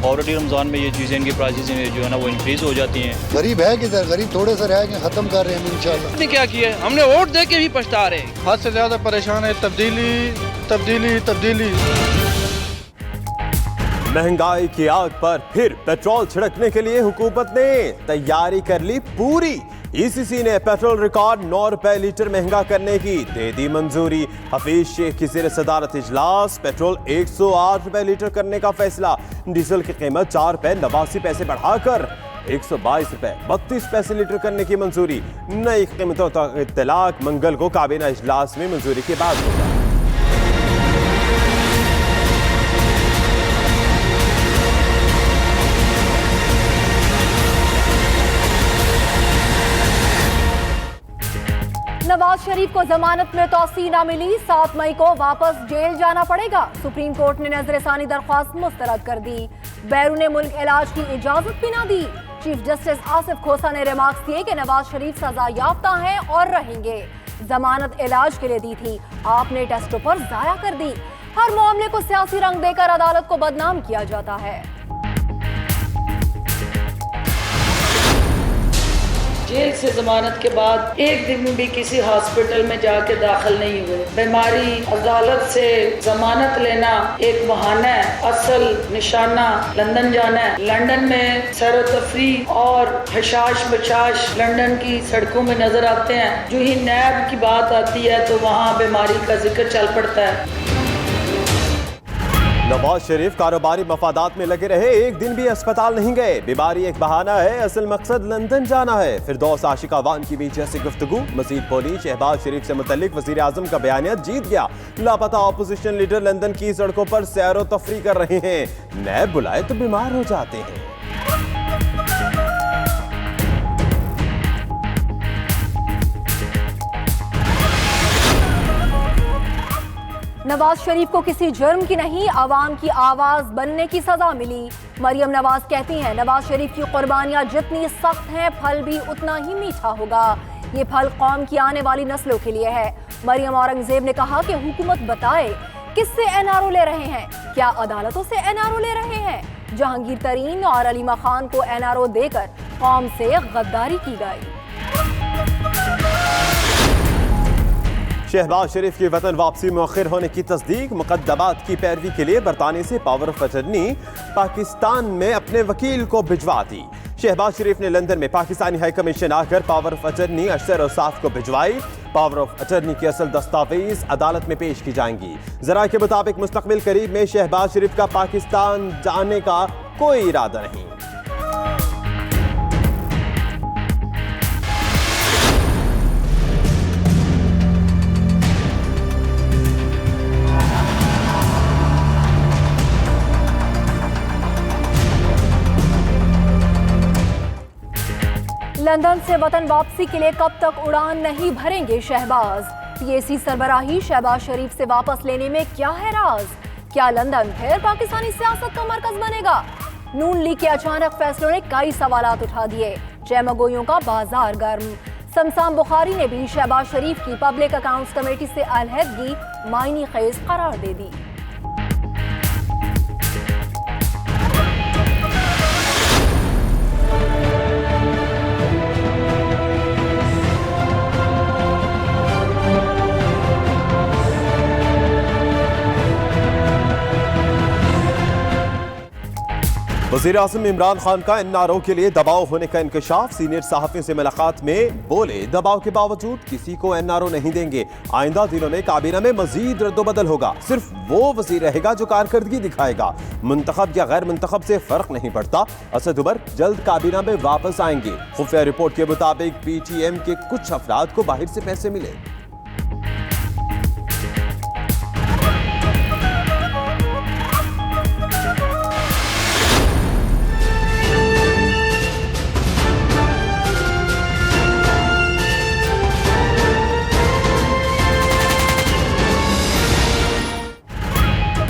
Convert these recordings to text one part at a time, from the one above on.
फ़ौरन रमज़ान में ये चीज़ें इनकी प्राइसेस जो है ना वो इंक्रीज़ हो जाती हैं। गरीब है किधर, गरीब थोड़े से रह के ख़त्म कर रहे हैं इंशाल्लाह। हमने क्या किया है, हमने वोट दे के भी पछता रहे हैं। हद से ज़्यादा परेशान है। तब्दीली तब्दीली तब्दीली। महंगाई की आग पर फिर पेट्रोल छिड़कने के लिए हुकूमत ने तैयारी कर ली पूरी। ईसीसी ने पेट्रोल रिकॉर्ड 9 रुपए लीटर महंगा करने की दे दी मंजूरी। हफीज शेख की ज़ेर सदारत इजलास पेट्रोल 108 रुपए लीटर करने का फैसला। डीजल की कीमत 4 रुपए 89 पैसे बढ़ाकर 122 रुपए 32 पैसे लीटर करने की मंजूरी। नई कीमतों तक इत्तलाक मंगल को काबीना इजलास में मंजूरी के बाद होगा। नवाज शरीफ को जमानत में तौसी न मिली, 7 मई को वापस जेल जाना पड़ेगा। सुप्रीम कोर्ट ने नजरसानी दरख्वास्त मुस्तरद कर दी। बैरून मुल्क इलाज की इजाजत भी न दी। चीफ जस्टिस आसिफ खोसा ने रिमार्क्स दिए कि नवाज शरीफ सजा याफ्ता हैं और रहेंगे। जमानत इलाज के लिए दी थी, आपने टेस्टों पर जाया कर दी। हर मामले को सियासी रंग देकर अदालत को बदनाम किया जाता है। जेल से जमानत के बाद एक दिन भी किसी हॉस्पिटल में जाके दाखिल नहीं हुए। बीमारी अदालत से जमानत लेना एक बहाना है, असल निशाना लंदन जाना है। लंदन में सैर तफरी और हशाश बशाश लंदन की सड़कों में नजर आते हैं। जो ही नैब की बात आती है तो वहाँ बीमारी का जिक्र चल पड़ता है। नवाज शरीफ कारोबारी मफादात में लगे रहे, एक दिन भी अस्पताल नहीं गए। बीमारी एक बहाना है, असल मकसद लंदन जाना है। फिरदौस आशिका वान की बीच ऐसी गुफ्तगू। मजीद बोली, शहबाज शरीफ से मुतल्लिक वजीर आजम का बयानिया जीत गया। लापता अपोजिशन लीडर लंदन की सड़कों पर सैर व तफरी कर रहे हैं। नैब बुलाए तो बीमार हो जाते हैं। नवाज शरीफ को किसी जुर्म की नहीं, आवाम की आवाज बनने की सजा मिली। मरियम नवाज कहती हैं, नवाज शरीफ की कुर्बानियां जितनी सख्त हैं, फल भी उतना ही मीठा होगा। ये फल कौम की आने वाली नस्लों के लिए है। मरियम औरंगजेब ने कहा कि हुकूमत बताए किससे एनआरओ ले रहे हैं, क्या अदालतों से एनआरओ ले रहे हैं? जहांगीर तरीन और अलीमा खान को एनआरओ देकर कौम से गद्दारी की गई। शहबाज शरीफ की वतन वापसी मुअख्खर होने की तस्दीक। मुकद्दमात की पैरवी के लिए बरतानी से पावर ऑफ अटर्नी पाकिस्तान में अपने वकील को भिजवा दी। शहबाज शरीफ ने लंदन में पाकिस्तानी हाई कमीशन आकर पावर ऑफ अटर्नी अशर औसाफ को भिजवाई। पावर ऑफ अटर्नी की असल दस्तावेज अदालत में पेश की जाएंगी। जरा के मुताबिक मुस्तकबिल करीब में शहबाज शरीफ का पाकिस्तान जाने का कोई इरादा नहीं। लंदन से वतन वापसी के लिए कब तक उड़ान नहीं भरेंगे शहबाज? पीएसी सरबराही शहबाज शरीफ से वापस लेने में क्या है राज? क्या लंदन फिर पाकिस्तानी सियासत का मरकज बनेगा? नून लीग के अचानक फैसलों ने कई सवालात उठा दिए। जयमगोइयों का बाजार गर्म। शमशान बुखारी ने भी शहबाज शरीफ की पब्लिक अकाउंट्स कमेटी से अलहदगी मायनी खेज करार दे दी। वज़ीर आज़म इमरान खान का एनआरओ के लिए दबाव होने का इंकशाफ। सीनियर सहाफ़ियों से मुलाकात में बोले, दबाव के बावजूद किसी को एनआरओ नहीं देंगे। आइंदा दिनों में काबीना में मजीद रद्दोबदल होगा। सिर्फ वो वज़ीर रहेगा जो कारकर्दगी दिखाएगा। मुंतखब या गैर मुंतखब से फर्क नहीं पड़ता। असद उमर जल्द काबीना में वापस आएंगे। खुफिया रिपोर्ट के मुताबिक पीटीएम के कुछ अफराद को बाहर से पैसे मिले।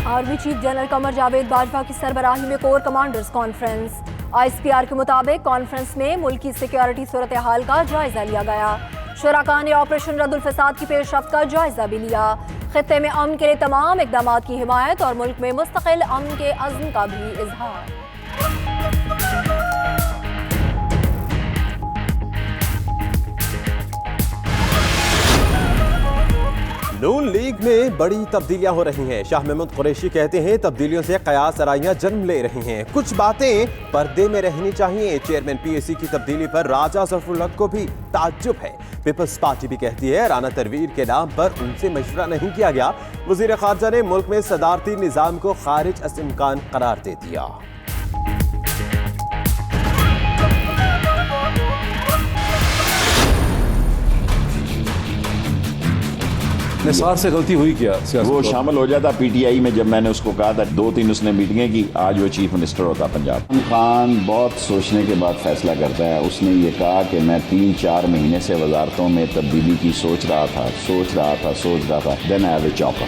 Army chief general Qamar Javed Bajwa की सरबराही में कोर कमांडर्स कॉन्फ्रेंस। आईएसपीआर के मुताबिक कॉन्फ्रेंस में मुल्क की सिक्योरिटी सूरत हाल का जायजा लिया गया। शुराका ने ऑपरेशन रद्दुल फसाद की पेशरफ्त का जायजा भी लिया। खित्ते में अमन के लिए तमाम इकदामात की हिमायत और मुल्क में मुस्तकिल अमन के अज़्म का भी इजहार। नून लीग में बड़ी तब्दीलियां हो रही हैं। शाह महमूद कुरैशी कहते हैं तब्दीलियों से कयास आराइयां जन्म ले रही हैं। कुछ बातें पर्दे में रहनी चाहिए। चेयरमैन पीएसी की तब्दीली पर राजा ज़फ़रुल हक को भी ताज्जुब है। पीपल्स पार्टी भी कहती है राना तनवीर के नाम पर उनसे मशवरा नहीं किया गया। वज़ीर ख़ारजा ने मुल्क में सदारती निज़ाम को खारिज अस इम्कान करार दे दिया। निसार से गलती हुई क्या? वो शामिल हो जाता पीटीआई में। जब मैंने उसको कहा था 2-3 उसने मीटिंगें की, आज वो चीफ मिनिस्टर होता पंजाब। इमरान खान बहुत सोचने के बाद फैसला करता है। उसने ये कहा कि मैं 3-4 महीने से वजारतों में तब्दीली की सोच रहा था। Then I have a chopper.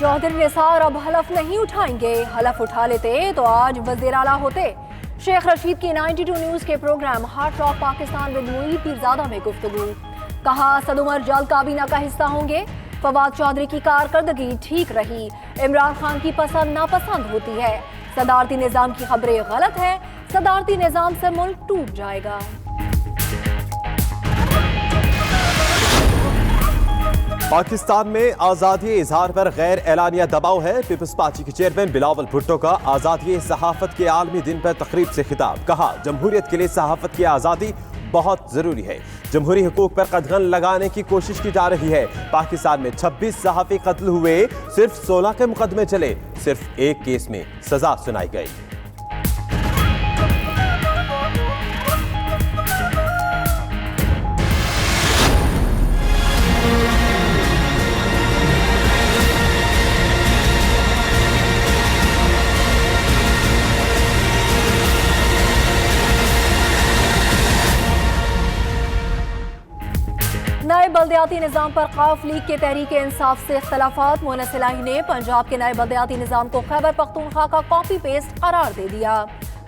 Chaudhary Nisar अब हलफ नहीं उठाएंगे। हलफ उठा लेते तो आज वज़ीर आला होते। शेख रशीद की 92 न्यूज़ के program Hard Talk Pakistan with Moeed Pirzada में गुफ्तगू। कहा असद उमर जल्द काबीना का हिस्सा होंगे। फवाद चौधरी की कारकर्दगी ठीक रही। इमरान खान की पसंद नापसंद होती है। सदारती निज़ाम की खबरें गलत है। सदारती निज़ाम से मुल्क टूट जाएगा। पाकिस्तान में आज़ादी इजहार पर गैर एलानिया दबाव है। पीपल्स पार्टी के चेयरमैन बिलावल भुट्टो का आज़ादी सहाफ़त के आलमी दिन पर तकरीब से खिताब। कहा जमहूरियत के लिए सहाफ़त की आज़ादी बहुत जरूरी है। जमहूरी हुकूक पर कदगन लगाने की कोशिश की जा रही है। पाकिस्तान में 26 सहाफ़ी कत्ल हुए, सिर्फ 16 के मुकदमे चले, सिर्फ एक केस में सजा सुनाई गई। नए बल्दियाती निज़ाम पर खौफ लीग के तहरीक इंसाफ से इख्तलाफात। मोहसिन इलाही ने पंजाब के नए बल्दियाती निज़ाम को खैबर पख्तूनख्वा का कॉपी पेस्ट करार दे दिया।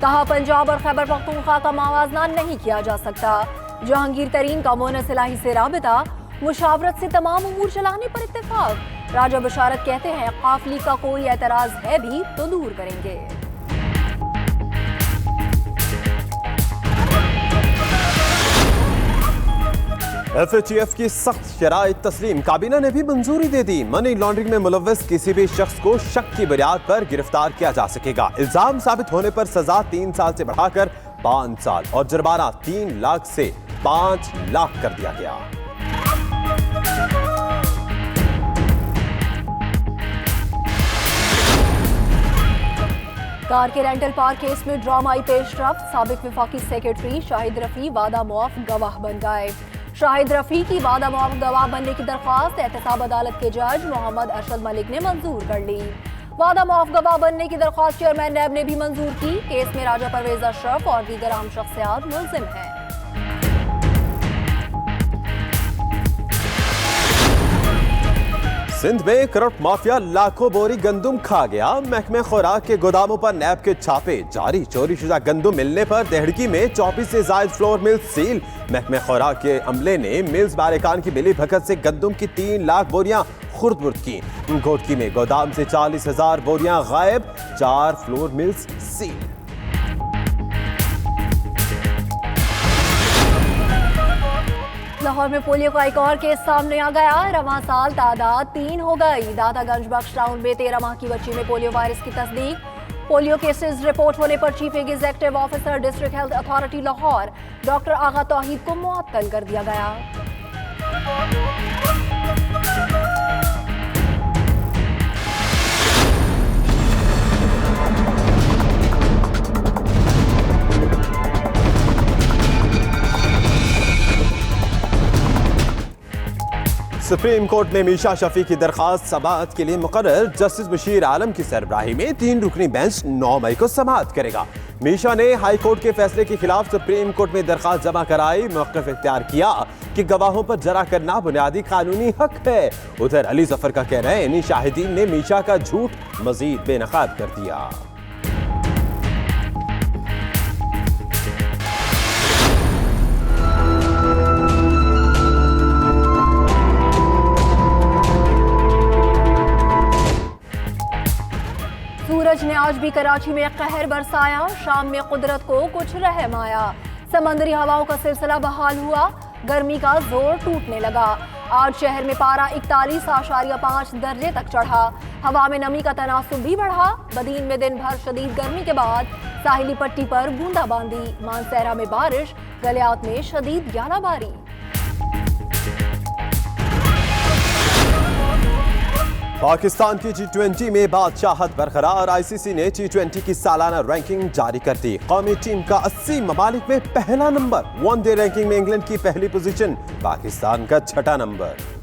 कहा पंजाब और खैबर पख्तूनख्वा का मवाजना नहीं किया जा सकता। जहांगीर तरीन का मोहसिन इलाही से राबिता। मुशावरत से तमाम उमूर चलाने पर इत्तेफाक। राजा बशारत कहते हैं खौफ लीग का कोई एतराज है भी तो दूर करेंगे। FATF की सख्त शराइत तस्लीम। काबीना ने भी मंजूरी दे दी। मनी लॉन्ड्रिंग में मुलव्वस किसी भी शख्स को शक की बुनियाद पर गिरफ्तार किया जा सकेगा। इल्जाम साबित होने पर सजा 3 साल से बढ़ाकर 5 साल और जुर्माना 3 लाख से 5 लाख कर दिया गया। कार के रेंटल पार्क केस में ड्रामाई पेशरफ्त। साबिक वफाकी सेक्रेटरी शाहिद रफी वादा मुआफ गवाह बन गए। शाहिद रफी की वादा मुआफ गवाह बनने की दरख्वास्त एहतसाब अदालत के जज मोहम्मद अरशद मलिक ने मंजूर कर ली। वादा मुआफ गवाह बनने की दरख्वास्त चेयरमैन नैब ने भी मंजूर की। केस में राजा परवेज अशरफ और दीगर अहम शख्सियात मुल्जिम हैं। सिंध में करप्ट माफिया लाखों बोरी गंदुम खा गया। महकमे खुराक के गोदामों पर नैब के छापे जारी। चोरी शुदा गंदुम मिलने पर देहड़की में 24 से जायद फ्लोर मिल सील। महकमे खुराक के अमले ने मिल्स बारिकान की मिली भगत से गंदुम की 3 लाख बोरियां खुर्द-बुर्द की। घोटकी में गोदाम से 40,000 बोरियां गायब। 4 फ्लोर मिल्स सील। लाहौर में पोलियो का एक और केस सामने आ गया। रवां साल तादाद 3 हो गई। दातागंज बख्श टाउन में 13 माह की बच्ची में पोलियो वायरस की तस्दीक। पोलियो केसेस रिपोर्ट होने पर chief executive officer district health authority Lahore doctor Agha Tauheed को मुअत्तल कर दिया गया। सुप्रीम कोर्ट में मीशा शफी की दरखास्त समाअत के लिए मुकर्रर। जस्टिस बशीर आलम की सरबराही में 3 रुकनी बेंच 9 मई को समाअत करेगा। मीशा ने हाई कोर्ट के फैसले के खिलाफ सुप्रीम कोर्ट में दरखास्त जमा कराई। मौक़िफ़ इख्तियार किया कि गवाहों पर जरा करना बुनियादी कानूनी हक है। उधर अली जफर का कहना है इन्हीं शाहिदीन ने मीशा का झूठ मजीद बेनकाब कर दिया। सूरज ने आज भी कराची में कहर बरसाया। शाम में कुदरत को कुछ रहम आया। समंदरी हवाओं का सिलसिला बहाल हुआ। गर्मी का जोर टूटने लगा। आज शहर में पारा 41.5 दर्जे तक चढ़ा। हवा में नमी का तनासुब भी बढ़ा। बदीन में दिन भर शदीद गर्मी के बाद साहिली पट्टी पर बूंदाबांदी, मानसहरा में बारिश, गलियात में शदीद ग्यालाबारी। पाकिस्तान की T20 में बादशाहत बरकरार। ICC ने T20 की सालाना रैंकिंग जारी कर दी। कौमी टीम का 80 ममालिक में पहला नंबर। वनडे रैंकिंग में इंग्लैंड की पहली पोजीशन, पाकिस्तान का 6ठा नंबर।